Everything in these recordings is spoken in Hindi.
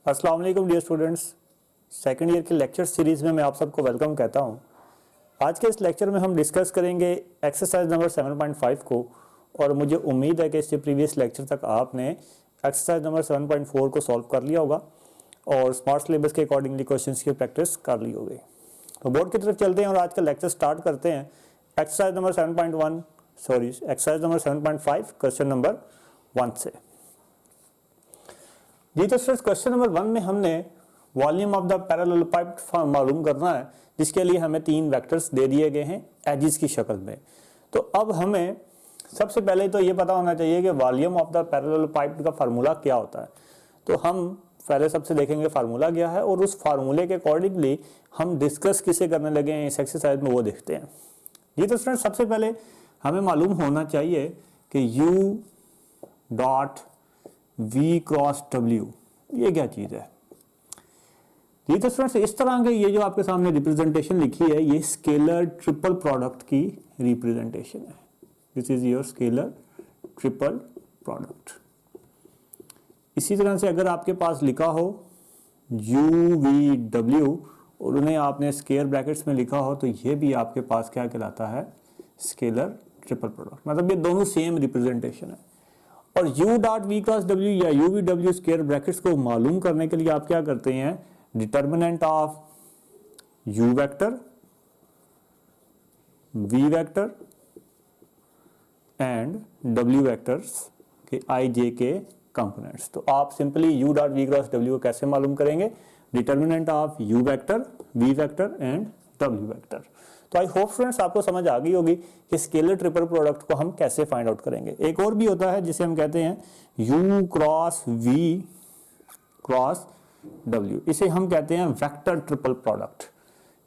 अस्सलाम वालेकुम डियर स्टूडेंट्स, सेकंड ईयर के लेक्चर सीरीज़ में मैं आप सबको वेलकम कहता हूं। आज के इस लेक्चर में हम डिस्कस करेंगे एक्सरसाइज नंबर 7.5 को, और मुझे उम्मीद है कि इससे प्रीवियस लेक्चर तक आपने एक्सरसाइज नंबर 7.4 को सॉल्व कर लिया होगा और स्मार्ट सिलेबस के अकॉर्डिंगली क्वेश्चंस की प्रैक्टिस कर ली होगी। तो बोर्ड की तरफ चलते हैं और आज का लेक्चर स्टार्ट करते हैं। एक्सरसाइज नंबर 7.5 क्वेश्चन नंबर 1 से। जी तो स्टूडेंट्स, क्वेश्चन नंबर 1 में हमने वॉल्यूम ऑफ द पैरेललोपाइड मालूम करना है, जिसके लिए हमें 3 वेक्टर्स दे दिए गए हैं एजिस की शक्ल में। तो अब हमें सबसे पहले तो ये पता होना चाहिए कि वॉल्यूम ऑफ द पैरेललोपाइड का फार्मूला क्या होता है। तो हम पहले सबसे देखेंगे फार्मूला क्या है, और उस फार्मूले के अकॉर्डिंगली हम डिस्कस किसे करने लगे हैं इस एक्सरसाइज में, वो देखते हैं। जी तो स्टूडेंट्स, सबसे पहले हमें मालूम होना चाहिए कि U dot V cross W ये क्या चीज है। ये तो स्टूडेंट्स इस तरह के, ये जो आपके सामने रिप्रेजेंटेशन लिखी है, ये स्केलर ट्रिपल प्रोडक्ट की रिप्रेजेंटेशन है। This is your scalar triple product. इसी तरह से अगर आपके पास लिखा हो UVW और उन्हें आपने स्क्वायर ब्रैकेट्स में लिखा हो, तो ये भी आपके पास क्या कहलाता है, स्केलर ट्रिपल प्रोडक्ट। मतलब ये दोनों सेम रिप्रेजेंटेशन है। और U dot V cross W या UVW स्क्वायर ब्रैकेट्स को मालूम करने के लिए आप क्या करते हैं, determinant of U vector, V vector and W vectors के IJ के कंपोनेंट्स। तो आप simply U dot V cross W को कैसे मालूम करेंगे, determinant of U vector, V vector and W vector. तो आई होप स्टूडेंट्स आपको समझ आ गई होगी कि स्केलर ट्रिपल प्रोडक्ट को हम कैसे फाइंड आउट करेंगे। एक और भी होता है जिसे हम कहते हैं U cross V cross W, इसे हम कहते हैं वेक्टर ट्रिपल प्रोडक्ट।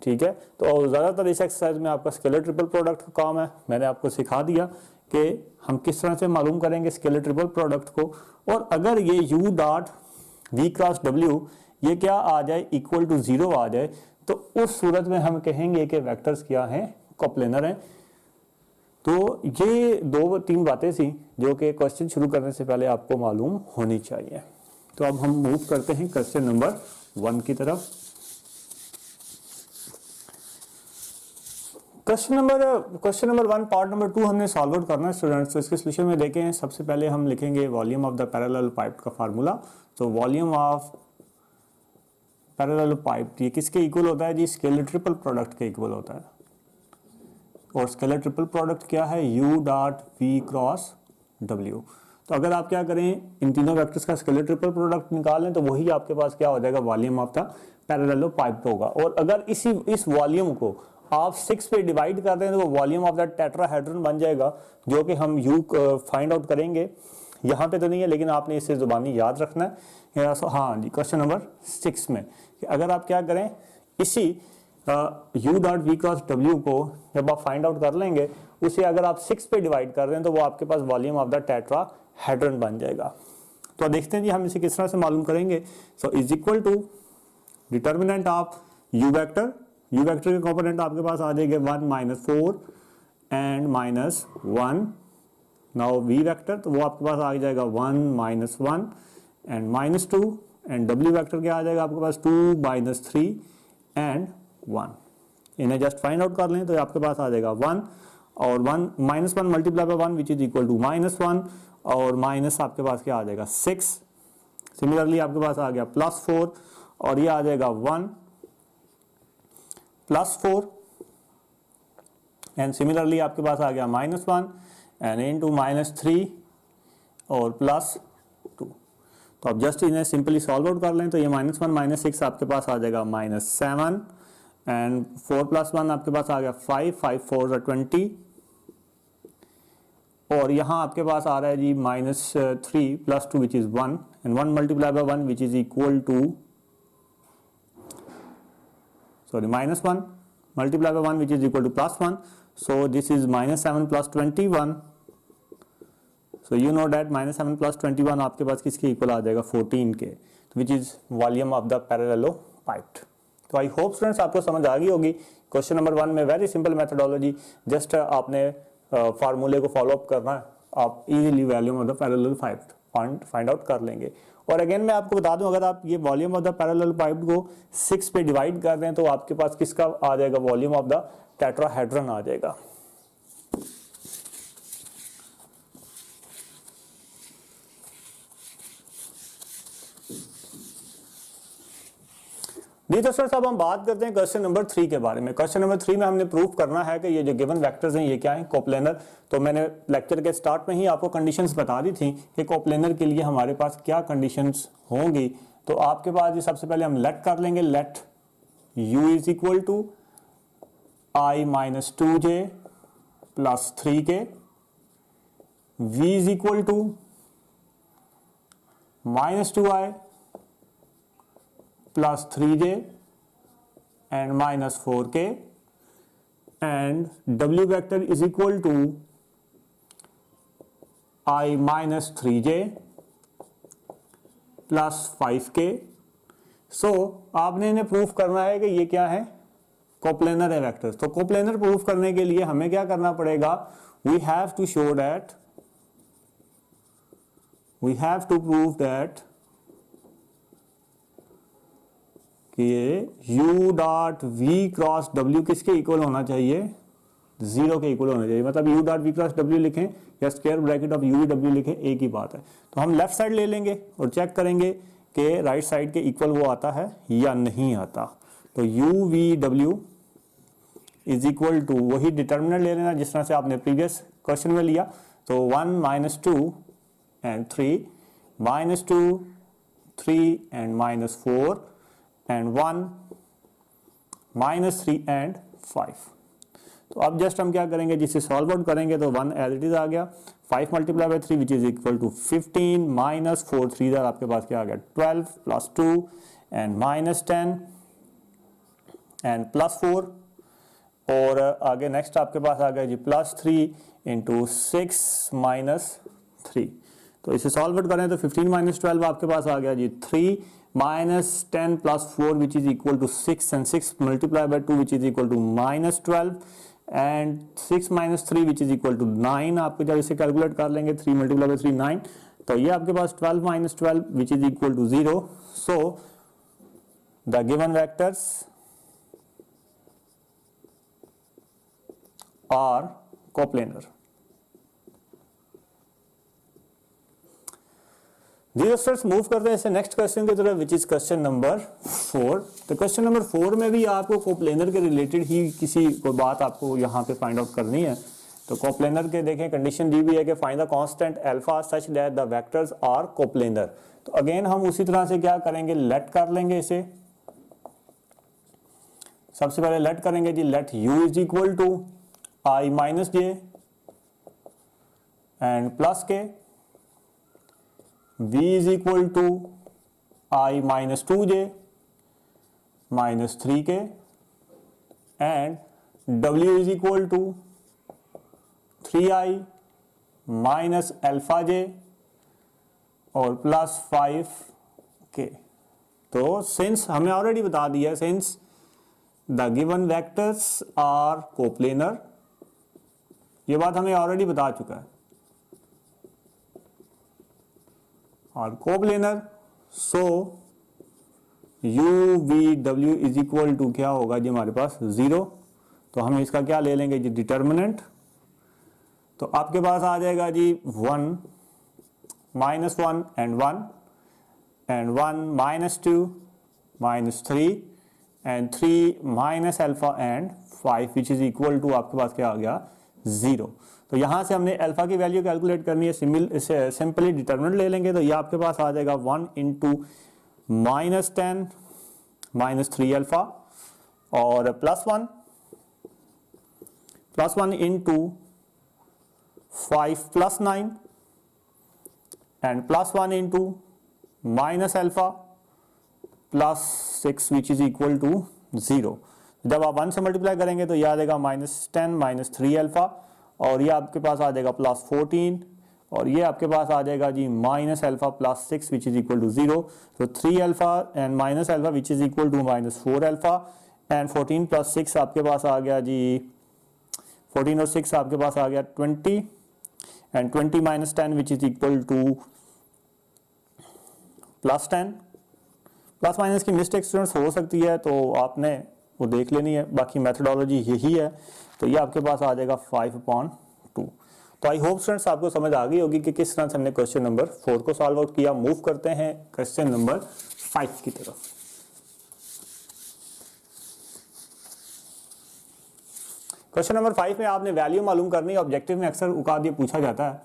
ठीक है, तो ज्यादातर इस एक्सरसाइज में आपका स्केलर ट्रिपल प्रोडक्ट का काम है। मैंने आपको सिखा दिया कि हम किस तरह से मालूम करेंगे स्केलर ट्रिपल प्रोडक्ट को। और अगर ये U dot V cross W ये क्या आ जाए, इक्वल टू 0 आ जाए, तो उस सूरत में हम कहेंगे कि वेक्टर्स क्या हैं, कोप्लेनर हैं। तो ये 2-3 बातें थी जो कि क्वेश्चन शुरू करने से पहले आपको मालूम होनी चाहिए। तो अब हम मूव करते हैं क्वेश्चन नंबर 1 की तरफ। क्वेश्चन नंबर 1 पार्ट नंबर 2 हमने सॉल्व आउट करना है स्टूडेंट्स। तो इसके सोल्यूशन में देखें, सबसे पहले हम लिखेंगे volume of the parallel pipe का फार्मूला। तो वॉल्यूम ऑफ पैरेलल पाइप ये किसके इक्वल होता है जी, स्केलर ट्रिपल प्रोडक्ट के इक्वल होता है। और स्केलर ट्रिपल प्रोडक्ट क्या है, U dot V cross W। तो अगर आप क्या करें, इन तीनों वेक्टर्स का स्केलर ट्रिपल प्रोडक्ट निकालें, तो वही आपके पास क्या हो जाएगा, volume of the parallel pipe होगा। और अगर इस वॉल्यूम को आप 6 पे डिवाइड कर दें, तो वो वॉल्यूम ऑफ द टेट्राहेड्रन बन जाएगा, जो कि हम U फाइंड आउट करेंगे। यहाँ पे तो नहीं है, लेकिन आपने इसे जुबानी याद रखना है। हाँ जी, क्वेश्चन नंबर 6 में अगर आप क्या करें, इसी U dot V cross W को जब आप फाइंड आउट कर लेंगे, उसे अगर आप 6 पे डिवाइड कर दें, तो वो आपके पास वॉल्यूम ऑफ द टेट्राहेड्रन बन जाएगा। तो देखते हैं जी हम इसे किस तरह से मालूम करेंगे। So is equal to determinant of U vector के कंपोनेंट आपके पास आ जाएंगे 1 - 4 एंड -1। नाउ V वेक्टर, तो वो आपके पास आ जाएगा 1 - 1 एंड -2। एंड W वेक्टर क्या आ जाएगा आपके पास, 2 - 3 एंड 1। इन्हें जस्ट फाइंड आउट कर लें, तो आपके पास आ जाएगा 1 और 1 -1 multiply by 1 which is equal to -1, और माइनस आपके पास क्या आ जाएगा 6। सिमिलरली आपके पास आ गया +4 और ये आ जाएगा 1 +4 एंड सिमिलरली आपके पास आ गया -1 एंड इनटू -3 और +2। तो अब जस्ट इन्हें सिंपली सॉल्व आउट कर लें, तो ये -1 -6 आपके पास आ जाएगा -7 एंड 4 + 1 आपके पास आ गया 5 4 20 और यहाँ आपके पास आ रहा है जी -3 + 2 which is 1 and 1 multiply by 1 which is equal to -1 multiply by 1 which is equal to +1। So this is -7 + 21। So you know that -7 + 21 आपके पास किसके इक्वल आ जाएगा, 14 के, which is volume of the parallelopiped. तो आई होप स्टूडेंट्स आपको समझ आ गई होगी। क्वेश्चन नंबर 1 में वेरी सिंपल मेथोडोलॉजी, जस्ट आपने फार्मूले को फॉलो अप करना है, आप easily volume of the parallel pipe find out कर लेंगे। और अगेन मैं आपको बता दूं, अगर आप ये volume of the parallel pipe को 6 पे डिवाइड कर दें तो आपके पास किसका आ जाएगा, वॉल्यूम ऑफ द टेट्राहेड्रन आ जाएगा। जी तो सर अब हम बात करते हैं क्वेश्चन नंबर 3 के बारे में। क्वेश्चन नंबर 3 में हमने प्रूफ करना है कि ये जो गिवन वेक्टर्स हैं ये क्या है, कोप्लेनर। तो मैंने लेक्चर के स्टार्ट में ही आपको कंडीशंस बता दी थी कि कोप्लेनर के लिए हमारे पास क्या कंडीशंस होंगी। तो आपके पास ये सबसे पहले हम लेट कर लेंगे, let u is equal to i minus 2j plus 3k, v is equal to minus 2i plus 3j and minus 4k, and w vector is equal to I minus 3j plus 5k। सो आपने इन्हें प्रूफ करना है कि ये क्या है, कोप्लेनर है वेक्टर्स। तो कोप्लेनर प्रूफ करने के लिए हमें क्या करना पड़ेगा, we have to show that, we have to prove that कि ये u dot v cross w किसके इक्वल होना चाहिए, 0 के इक्वल होना चाहिए। मतलब u dot v cross w लिखें या square bracket of u w लिखें, एक ही बात है। तो हम लेफ्ट साइड ले लेंगे और चेक करेंगे कि राइट साइड के इक्वल वो आता है या नहीं आता। तो u v w is equal to, वही डिटर्मिनेंट ले लेना जिस तरह से आपने प्रीवियस क्वेश्चन में लिया। तो 1 minus 2 and 3, minus 2 3 and minus 4 and 1 minus 3 and 5। तो अब जस्ट हम क्या करेंगे, जिसे सॉल्व आउट करेंगे तो 1 एज इट इज आ गया, 5 multiply by 3 which is equal to 15 minus 4 3 आपके पास क्या आ गया 12 plus 2 and minus 10 and plus 4, और आगे नेक्स्ट आपके पास आ गया जी प्लस 3 इंटू 6 माइनस 3। तो इसे सॉल्व आउट करें तो 15 माइनस 12 आपके पास आ गया जी 3 minus 10 plus 4 which is equal to 6 and 6 multiplied by 2 which is equal to minus 12 and 6 minus 3 which is equal to 9। आपको जब इसे कैलकुलेट कर लेंगे 3 multiplied by 3 9, तो ये आपके पास 12 minus 12 which is equal to 0। so the given vectors are coplanar। दोस्तों मूव करते हैं इसे नेक्स्ट क्वेश्चन की तरफ विच इज क्वेश्चन नंबर 4। तो क्वेश्चन नंबर 4 में भी आपको कोप्लेनर के रिलेटेड ही किसी कोई बात आपको यहाँ पे फाइंड आउट करनी है। तो कोप्लेनर के देखें कंडीशन दी हुई है कि find the constant alpha such that the vectors are coplanar. तो अगेन हम उसी तरह से क्या करेंगे, लेट कर लेंगे इसे। सबसे पहले लेट करेंगे जी, let u is equal to i minus J and plus K, v is equal to I minus 2j minus 3k and w is equal to 3i minus alpha j और प्लस 5k। तो सिंस हमें ऑलरेडी बता दिया, since the given vectors are coplanar, ये बात हमें ऑलरेडी बता चुका है, और coplanar, so u v w is equal to क्या होगा जी हमारे पास 0। तो हम इसका क्या ले लेंगे जी, डिटर्मिनेंट। तो आपके पास आ जाएगा जी 1 minus 1 and 1 and 1 minus 2 minus 3 and 3 minus alpha and 5 which is equal to आपके पास क्या आ गया 0। तो यहां से हमने अल्फा की वैल्यू कैलकुलेट करनी है, सिंपली डिटर्मिनेंट ले लेंगे। तो ये आपके पास आ जाएगा 1 इंटू माइनस 10 माइनस 3 अल्फा और plus 1 into 5 plus 9 and plus 1 into minus alpha plus 6 which is equal to 0। जब आप 1 से मल्टीप्लाई करेंगे तो ये आ जाएगा माइनस 10 माइनस 3 अल्फा और ये आपके पास आ जाएगा प्लस 14 और ये आपके पास आ जाएगा जी minus alpha plus 6 which is equal to 0। तो 3 alpha and minus alpha which is equal to minus 4 alpha and 14 plus 6 आपके पास आ गया जी 14 और 6 आपके पास आ गया 20 and 20 minus 10 which is equal to +10। Plus minus की मिस्टेक स्टूडेंट्स हो सकती है तो आपने वो देख लेनी है, बाकी मेथडोलॉजी यही है। तो ये आपके पास आ जाएगा 5/2। तो आई होप स्टूडेंट्स आपको समझ आ गई होगी कि किस तरह से हमने क्वेश्चन नंबर 4 को सॉल्व आउट किया। मूव करते हैं क्वेश्चन नंबर 5 की तरफ। क्वेश्चन नंबर 5 में आपने वैल्यू मालूम करनी है। ऑब्जेक्टिव में अक्सर औकात ये पूछा जाता है।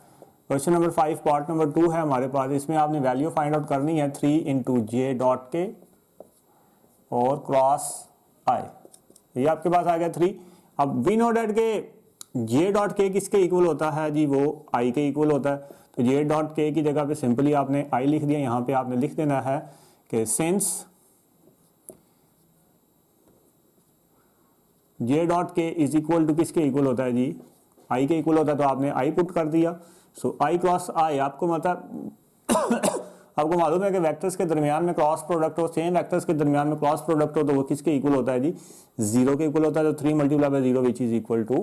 क्वेश्चन नंबर 5 पार्ट नंबर 2 है हमारे पास। इसमें आपने वैल्यू फाइंड आउट करनी है 3 × j.k और क्रॉस i। ये आपके पास आ गया 3। अब वी नो डेट के j.k किसके इक्वल होता है जी, वो i के इक्वल होता है। तो j.k की जगह पे सिंपली आपने i लिख दिया। यहाँ पे आपने लिख देना है कि since j.k is equal to किसके इक्वल होता है जी, i के इक्वल होता है। तो आपने i पुट कर दिया। सो i क्रॉस i आपको मतलब आपको मालूम है कि वेक्टर्स के दरमियान में क्रॉस प्रोडक्ट हो, सेम वेक्टर्स के दरमियान में क्रॉस प्रोडक्ट हो तो वो किसके इक्वल होता है जी, 0 के इक्वल होता है। तो 3 × 0 विच इज इक्वल टू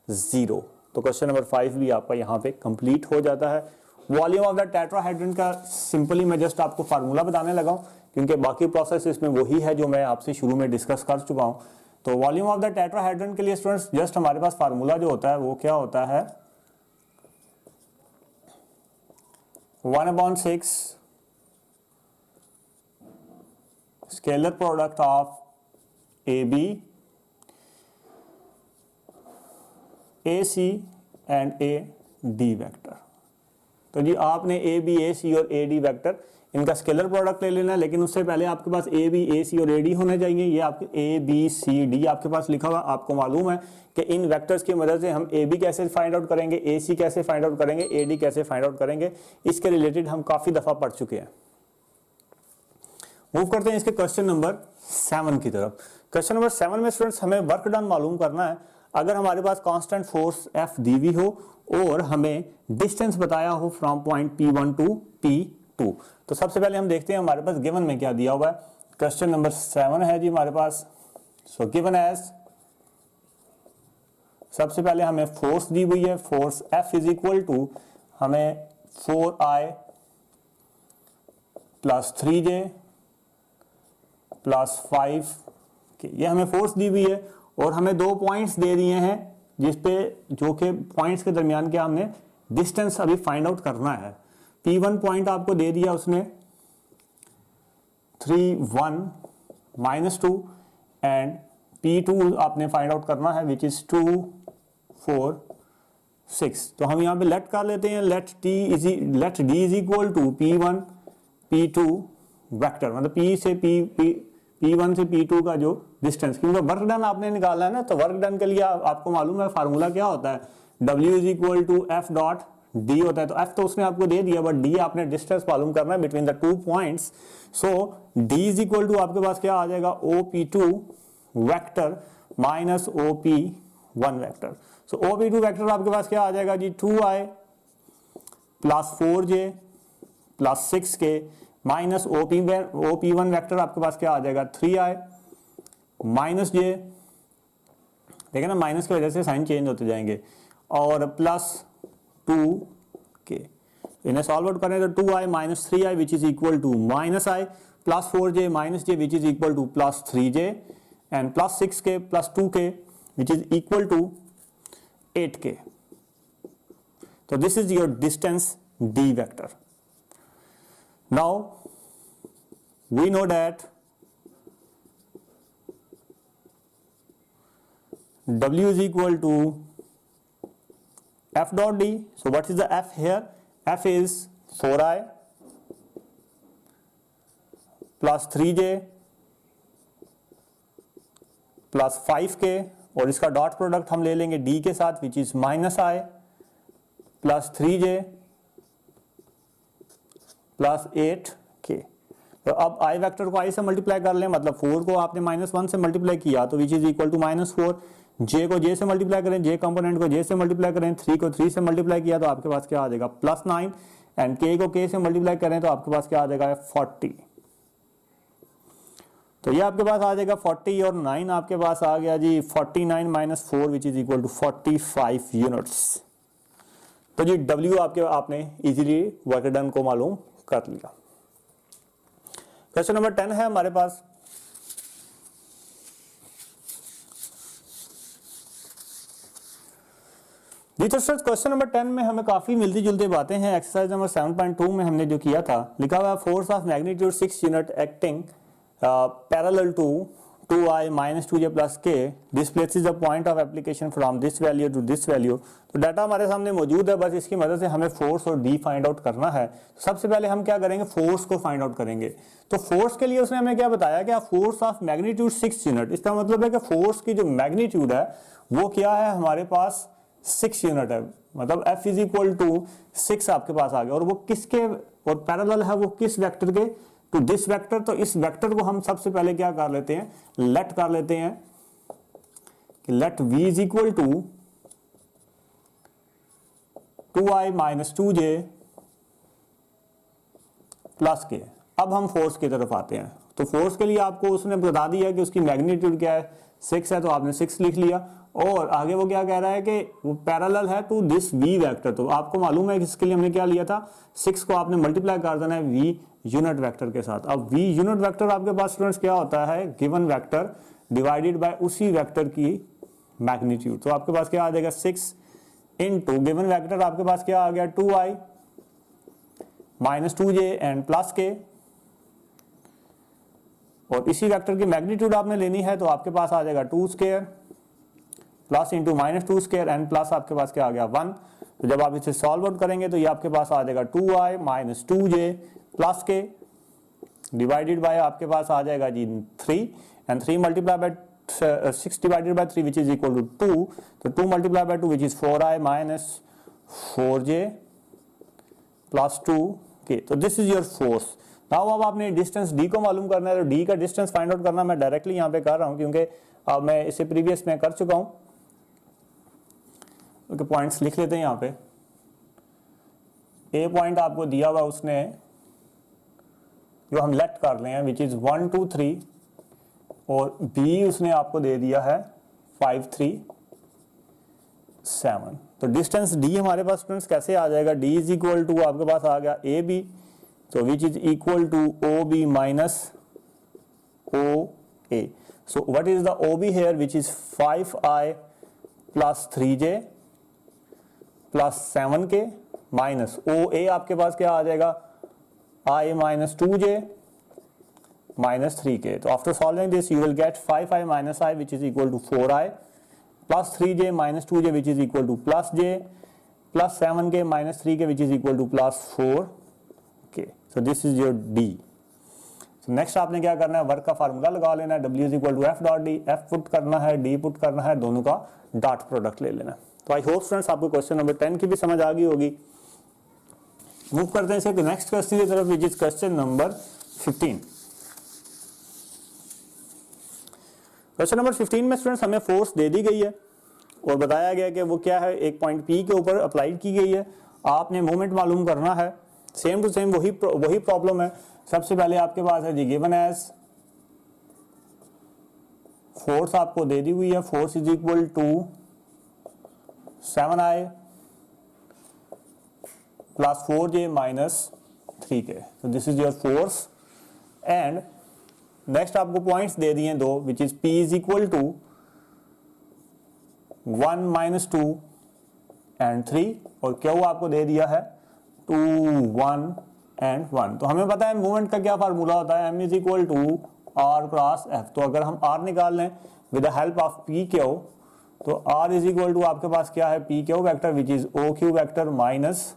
0। तो क्वेश्चन नंबर 5 भी आपका यहाँ पे कंप्लीट हो जाता है। वॉल्यूम ऑफ द टेट्राहेड्रन का सिंपली मैं जस्ट आपको फार्मूला बताने लगा हूँ, क्योंकि बाकी प्रोसेस इसमें वही है जो मैं आपसे शुरू में डिस्कस कर चुका हूँ। तो वॉल्यूम ऑफ द टेट्राहेड्रन के लिए स्टूडेंट्स जस्ट हमारे पास फार्मूला जो होता है वो क्या होता है, 1/6 scalar product of AB, AC and AD vector. तो जी आपने AB, AC और AD वेक्टर इनका स्केलर प्रोडक्ट ले लेना है, लेकिन उससे पहले आपके पास AB, AC और AD होने चाहिए। ये आपके ABCD आपके पास लिखा हुआ। आपको मालूम है कि इन वेक्टर्स की मदद से हम AB कैसे फाइंड आउट करेंगे, AC कैसे फाइंड आउट करेंगे, AD कैसे फाइंड आउट करेंगे, इसके रिलेटेड हम काफ़ी दफ़ा पढ़ चुके हैं। मूव करते हैं इसके क्वेश्चन नंबर 7 की तरफ। क्वेश्चन नंबर 7 में स्टूडेंट्स हमें वर्क डन मालूम करना है। अगर हमारे पास कांस्टेंट फोर्स F दी हुई हो और हमें डिस्टेंस बताया हो from point P1 to P2, तो सबसे पहले हम देखते हैं हमारे पास गिवन में क्या दिया हुआ है। क्वेश्चन नंबर 7 है जी हमारे पास। सो गिवन एज, सबसे पहले हमें फोर्स दी हुई है। Force F is equal to हमें 4I + 3J + 5 ये हमें फोर्स दी हुई है और हमें 2 पॉइंट्स दे दिए हैं जिसपे जो कि पॉइंट्स के दरमियान के हमने डिस्टेंस अभी फाइंड आउट करना है। P1 पॉइंट आपको दे दिया उसने 3, 1, -2 एंड P2 आपने फाइंड आउट करना है विच इज 2, 4, 6। तो हम यहाँ पे लेट कर लेते हैं, let D is equal to P1 P2 vector, मतलब P1 से P2 का जो डिस्टेंस, क्योंकि वर्क डन आपने निकालना है ना। तो वर्क डन के लिए आपको मालूम है फार्मूला क्या होता है, W is equal to F dot D होता है। तो F तो उसने आपको दे दिया, बट D आपने डिस्टेंस मालूम करना है between the 2 points. So D is equal to आपके पास क्या आ जाएगा, OP2 vector minus OP1 vector. So OP2 vector आपके पास क्या आ जाएगा जी, 2I + 4J + 6K minus OP1 vector आपके पास क्या आ जाएगा, 3I -J, देखिए ना माइनस की वजह से साइन चेंज होते जाएंगे, और +2K। इन्हें सॉल्व आउट करें तो 2I - 3I which is equal to -I + 4J -J which is equal to +3J and +6K + 2K which is equal to 8K। तो this is your distance D vector. Now we know that W is equal to F dot D. So what is the F here? F is 4I + 3J + 5K, और इसका डॉट प्रोडक्ट हम ले लेंगे D के साथ which is -I + 3J + 8K। तो अब I वेक्टर को I से मल्टीप्लाई कर लें, मतलब 4 को आपने -1 से मल्टीप्लाई किया तो which is equal to -4। J को J से मल्टीप्लाई करें, J कंपोनेंट को J से मल्टीप्लाई करें, 3 को 3 से मल्टीप्लाई किया तो आपके पास क्या आ जाएगा, +9 एंड K को K से मल्टीप्लाई करें तो आपके पास क्या आ जाएगा, 40। तो ये आपके पास आ जाएगा 40 और 9 आपके पास आ गया जी 49 - 4 which is equal to 45 units. तो जी W आपने इजीली वर्क डन को मालूम कर लिया। क्वेश्चन नंबर 10 है हमारे पास। जी तो सर क्वेश्चन नंबर 10 में हमें काफी मिलती जुलती बातें हैं। एक्सरसाइज नंबर 7.2 में हमने जो किया था, लिखा हुआ है force of magnitude 6 unit acting parallel to 2i minus 2j plus k displaces the point of application from this value to this value। तो डाटा हमारे सामने मौजूद है, बस इसकी मदद से हमें फोर्स और डी फाइंड आउट करना है। तो सबसे पहले हम क्या करेंगे, फोर्स को फाइंड आउट करेंगे। तो फोर्स के लिए उसने हमें क्या बताया कि फोर्स ऑफ मैग्नीट्यूड 6 यूनिट, इसका मतलब है कि फोर्स की जो मैग्नीट्यूड है वो क्या है, हमारे पास 6 यूनिट है, मतलब F इज इक्वल टू 6 आपके पास आ गया। और वो किसके और पैरेलल है, वो किस वेक्टर के, टू दिस वेक्टर। तो इस वेक्टर को हम सबसे पहले क्या कर लेते हैं, लेट कर लेते हैं कि let v is equal to 2i minus 2j plus k. अब हम फोर्स की तरफ आते हैं। तो फोर्स के लिए आपको उसने बता दिया कि उसकी मैग्नीट्यूड क्या है, 6 है, तो आपने 6 लिख लिया। और आगे वो क्या कह रहा है कि वो पैरेलल है टू दिस v वेक्टर। तो आपको मालूम है कि इसके लिए हमने क्या लिया था, 6 को आपने मल्टीप्लाई कर देना है v यूनिट वेक्टर के साथ। अब v यूनिट वेक्टर आपके पास स्टूडेंट्स क्या होता है, गिवन वेक्टर डिवाइडेड बाय उसी वेक्टर की मैग्नीट्यूड। तो आपके पास क्या आ जाएगा, 6 इनटू गिवन वेक्टर आपके पास क्या आ गया, 2i minus 2j and plus के। और इसी वेक्टर की मैग्नीट्यूड आपने लेनी है, तो आपके पास आ जाएगा 2 square plus into minus 2 square and plus आपके पास क्या आ गया 1। तो जब आप इसे सॉल्व आउट करेंगे तो ये आपके पास आ जाएगा 2i minus 2j plus k divided by आपके पास आ जाएगा जी 3 and 3 multiply by 6 divided by 3 which is equal to 2। तो 2 multiply by 2 which is 4i minus 4j plus 2 k. तो this is your force. Now अब आपने डिस्टेंस d को मालूम करना है, तो d का डिस्टेंस फाइंड आउट करना मैं डायरेक्टली यहाँ पे कर रहा हूँ, क्योंकि अब मैं इसे प्रीवियस में कर चुका हूँ। ओके, पॉइंट्स लिख लेते हैं यहाँ पे। ए पॉइंट आपको दिया हुआ उसने, जो हम लेट कर ले हैं, विच इज 1 2 3, और बी उसने आपको दे दिया है 5 3 7। तो डिस्टेंस डी हमारे पास स्टूडेंट्स कैसे आ जाएगा, डी इज इक्वल टू आपके पास आ गया ए बी, तो which is equal to O B minus O A. So what is the O B here, which is 5i plus 3j plus 7k minus O A आपके पास क्या आ जाएगा, i minus 2j minus 3k। तो after solving this you will get 5i minus i which is equal to 4i plus 3j minus 2j which is equal to plus j plus 7k minus 3k which is equal to plus 4k। So this is your d। So next आपने क्या करना है, वर्क का फार्मूला लगा लेना है, w is equal to F dot D. F put करना है, डी पुट करना है, दोनों का डॉट प्रोडक्ट ले लेना। तो आई होप फ्रेंड्स आपको क्वेश्चन नंबर 10 की भी समझ आ गई होगी। मूव करते हैं इसे नेक्स्ट क्वेश्चन की तरफ, which is question number 15। Question number 15 में स्टूडेंट्स हमें फोर्स दे दी गई है और बताया गया कि वो क्या है, एक पॉइंट P के ऊपर अप्लाइड की गई है। आपने मोमेंट मालूम करना है, सेम टू सेम वही प्रॉब्लम है। सबसे पहले आपके पास है जी गिवन एज फोर्स आपको दे दी हुई है, force is equal to 7i plus 4j minus 3k। तो this is your force. And next आपको पॉइंट्स दे दिए दो, which is p is equal to 1 minus 2 and 3, और q आपको दे दिया है 2 1 एंड 1। तो हमें पता है मूवमेंट का क्या फार्मूला होता है, m is equal to r cross f। तो अगर हम r निकाल लें with the help of p q, तो r इज इक्वल टू आपके पास क्या है, p q vector which is o q vector minus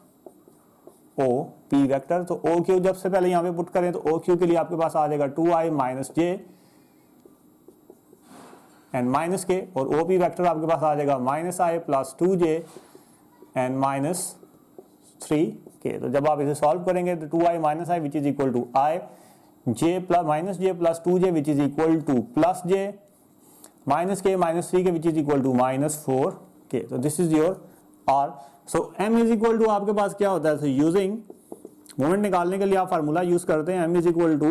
o p vector. तो o q जब से पहले यहाँ पे पुट करें तो o q के लिए आपके पास आ जाएगा 2i minus j and minus के, और o p वेक्टर आपके पास आ जाएगा minus i plus 2j and minus 3k। तो जब आप इसे सॉल्व करेंगे तो 2i minus i which is equal to i, j plus minus j plus 2j which is equal to plus j minus k minus 3k which is equal to minus 4k। तो this is your r। So m is equal to आपके पास क्या होता है, सो यूजिंग मोमेंट निकालने के लिए आप फार्मूला यूज करते हैं m is equal to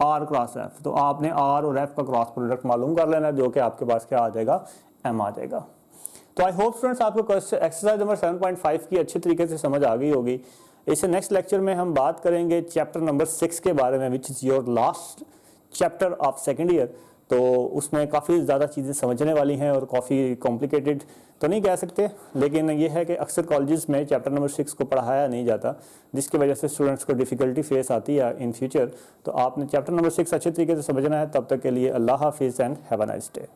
r cross f। तो आपने r और f का क्रॉस प्रोडक्ट मालूम कर लेना, जो कि आपके पास क्या आ जाएगा, m आ जाएगा। तो आई होप स्टूडेंट्स आपको एक्सरसाइज नंबर 7.5 की अच्छी तरीके से समझ आ गई होगी। इससे नेक्स्ट लेक्चर में हम बात करेंगे चैप्टर नंबर 6 के बारे में, which is your last chapter of second year. तो उसमें काफ़ी ज़्यादा चीज़ें समझने वाली हैं और काफ़ी कॉम्प्लिकेटेड तो नहीं कह सकते, लेकिन ये है कि अक्सर कॉलेजेस में चैप्टर नंबर 6 को पढ़ाया नहीं जाता, जिसकी वजह से स्टूडेंट्स को डिफ़िकल्टी फेस आती है इन फ्यूचर। तो आपने चैप्टर नंबर 6 अच्छे तरीके से समझना है। तब तक के लिए अल्लाह हाफिज़ and have a nice day.